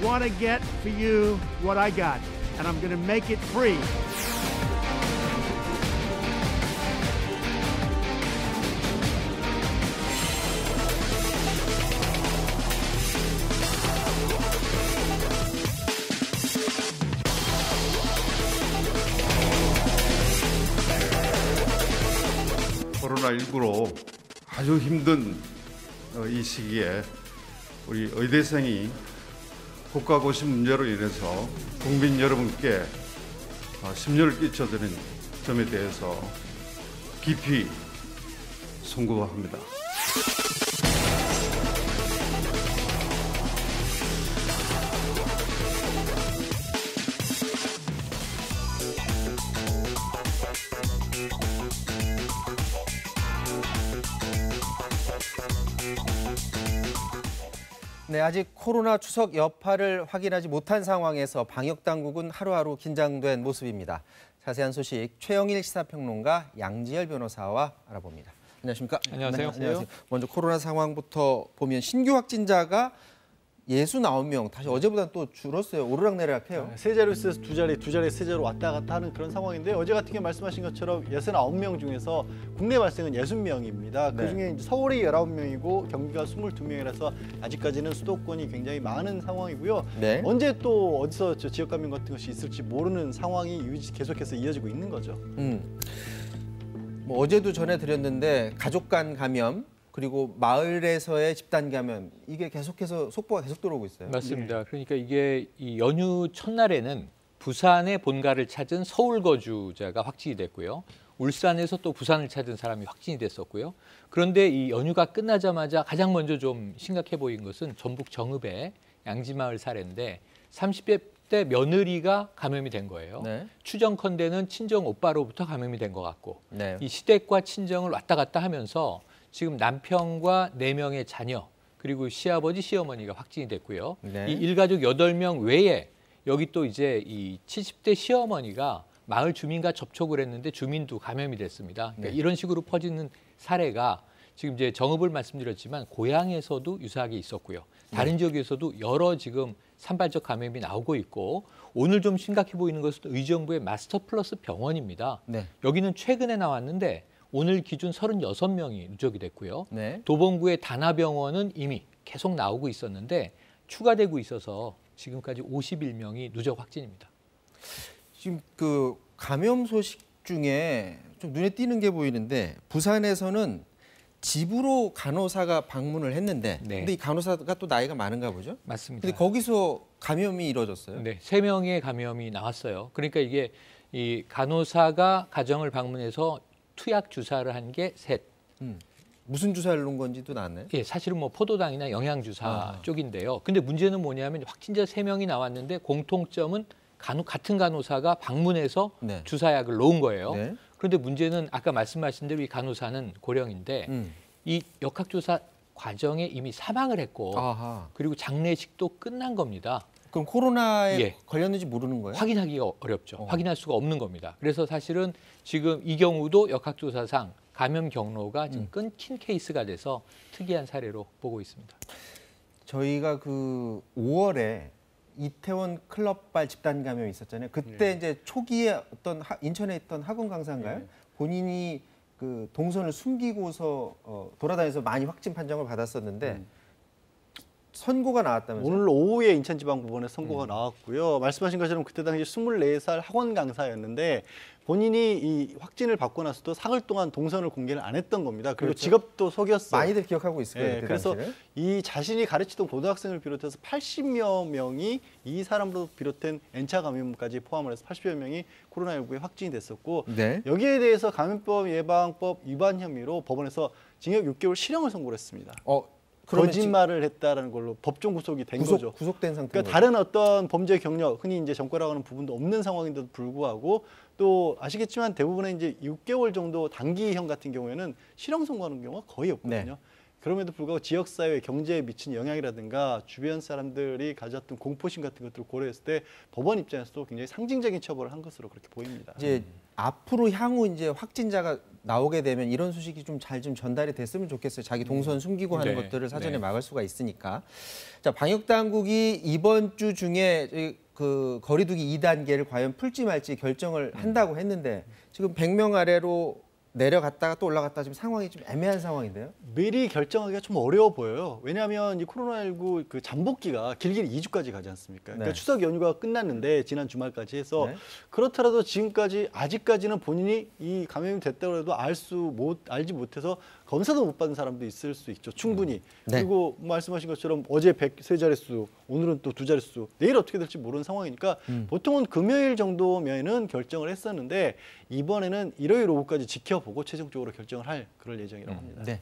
want to get for you what I got, and I'm going to make it free. 코로나19로 아주 힘든 이 시기에 우리 의대생이 국가고시 문제로 인해서 국민 여러분께 심려를 끼쳐드린 점에 대해서 깊이 송구합니다. 네, 아직 코로나 추석 여파를 확인하지 못한 상황에서 방역 당국은 하루하루 긴장된 모습입니다. 자세한 소식 최영일 시사평론가 양지열 변호사와 알아봅니다. 안녕하십니까? 안녕하세요. 네, 안녕하세요. 먼저 코로나 상황부터 보면 신규 확진자가 69명, 다시 어제보다 또 줄었어요. 오르락내리락해요. 세 자릿수에서 두 자리 세 자리로 왔다 갔다 하는 그런 상황인데 어제 같은 경우 말씀하신 것처럼 69명 중에서 국내 발생은 60명입니다. 네. 그중에 이제 서울이 19명이고 경기가 22명이라서 아직까지는 수도권이 굉장히 많은 상황이고요. 네. 언제 또 어디서 지역 감염 같은 것이 있을지 모르는 상황이 계속해서 이어지고 있는 거죠. 뭐 어제도 전해드렸는데 가족 간 감염, 그리고 마을에서의 집단 감염, 이게 계속해서 속보가 계속 들어오고 있어요. 맞습니다. 그러니까 이게 이 연휴 첫날에는 부산의 본가를 찾은 서울 거주자가 확진이 됐고요. 울산에서 또 부산을 찾은 사람이 확진이 됐었고요. 그런데 이 연휴가 끝나자마자 가장 먼저 좀 심각해 보인 것은 전북 정읍의 양지마을 사례인데 30대 며느리가 감염이 된 거예요. 네. 추정컨대는 친정 오빠로부터 감염이 된 것 같고 네. 이 시댁과 친정을 왔다 갔다 하면서 지금 남편과 4명의 자녀 그리고 시아버지, 시어머니가 확진이 됐고요. 네. 이 일가족 8명 외에 여기 또 이제 이 70대 시어머니가 마을 주민과 접촉을 했는데 주민도 감염이 됐습니다. 그러니까 네. 이런 식으로 퍼지는 사례가 지금 이제 정읍을 말씀드렸지만 고향에서도 유사하게 있었고요. 다른 지역에서도 여러 지금 산발적 감염이 나오고 있고 오늘 좀 심각해 보이는 것은 의정부의 마스터 플러스 병원입니다. 네. 여기는 최근에 나왔는데 오늘 기준 36명이 누적이 됐고요. 네. 도봉구의 다나병원은 이미 계속 나오고 있었는데 추가되고 있어서 지금까지 51명이 누적 확진입니다. 지금 그 감염 소식 중에 좀 눈에 띄는 게 보이는데 부산에서는 집으로 간호사가 방문을 했는데 네. 근데 이 간호사가 또 나이가 많은가 보죠? 맞습니다. 근데 거기서 감염이 이루어졌어요. 네, 3명의 감염이 나왔어요. 그러니까 이게 이 간호사가 가정을 방문해서 투약 주사를 한 게 셋. 무슨 주사를 놓은 건지도 나왔나요? 예, 사실은 뭐 포도당이나 영양주사 쪽인데요. 근데 문제는 뭐냐면 확진자 3명이 나왔는데 공통점은 같은 간호사가 방문해서 네. 주사약을 놓은 거예요. 네. 그런데 문제는 아까 말씀하신 대로 이 간호사는 고령인데 이 역학조사 과정에 이미 사망을 했고 아하. 그리고 장례식도 끝난 겁니다. 그럼 코로나에 예. 걸렸는지 모르는 거예요? 확인하기가 어렵죠. 확인할 수가 없는 겁니다. 그래서 사실은 지금 이 경우도 역학조사상 감염 경로가 지금 끊긴 케이스가 돼서 특이한 사례로 보고 있습니다. 저희가 그 5월에 이태원 클럽발 집단 감염이 있었잖아요. 그때 이제 초기에 어떤 인천에 있던 학원 강사인가요? 본인이 그 동선을 숨기고서 돌아다니면서 많이 확진 판정을 받았었는데 선고가 나왔다면서요? 오늘 오후에 인천지방법원에 선고가 나왔고요. 말씀하신 것처럼 그때 당시 24살 학원 강사였는데 본인이 이 확진을 받고 나서도 사흘 동안 동선을 공개를 안 했던 겁니다. 그리고 그렇죠. 직업도 속였어요. 많이들 기억하고 있을 거예요. 네, 그때 그래서 당시를. 이 자신이 가르치던 고등학생을 비롯해서 80여 명이 이 사람으로 비롯된 N차 감염까지 포함을 해서 80여 명이 코로나19에 확진이 됐었고 네. 여기에 대해서 감염법 예방법 위반 혐의로 법원에서 징역 6개월 실형을 선고를 했습니다. 그러면 거짓말을 했다라는 걸로 법정 구속이 된 거죠. 구속된 상태인 그러니까 다른 어떤 범죄 경력, 흔히 이제 전과라고 하는 부분도 없는 상황인데도 불구하고 또 아시겠지만 대부분의 이제 6개월 정도 단기형 같은 경우에는 실형 선고하는 경우가 거의 없거든요. 네. 그럼에도 불구하고 지역사회 경제에 미친 영향이라든가 주변 사람들이 가졌던 공포심 같은 것들을 고려했을 때 법원 입장에서도 굉장히 상징적인 처벌을 한 것으로 그렇게 보입니다. 이제 앞으로 향후 이제 확진자가 나오게 되면 이런 소식이 좀 잘 좀 전달이 됐으면 좋겠어요. 자기 동선 숨기고 하는 네. 것들을 사전에 네. 막을 수가 있으니까. 자, 방역 당국이 이번 주 중에 그 거리두기 2단계를 과연 풀지 말지 결정을 한다고 했는데 지금 100명 아래로 내려갔다가 또 올라갔다 지금 상황이 좀 애매한 상황인데요. 미리 결정하기가 좀 어려워 보여요. 왜냐하면 이 코로나19 그 잠복기가 길게 2주까지 가지 않습니까? 그러니까 네. 추석 연휴가 끝났는데 지난 주말까지 해서 네. 그렇더라도 지금까지 아직까지는 본인이 이 감염이 됐다고 해도 알지 못해서 검사도 못 받은 사람도 있을 수 있죠. 충분히. 네. 그리고 말씀하신 것처럼 어제 103자릿수, 오늘은 또 2자릿수, 내일 어떻게 될지 모르는 상황이니까 보통은 금요일 정도면은 결정을 했었는데 이번에는 일요일 오후까지 지켜보고 최종적으로 결정을 할 그럴 예정이라고 합니다. 네.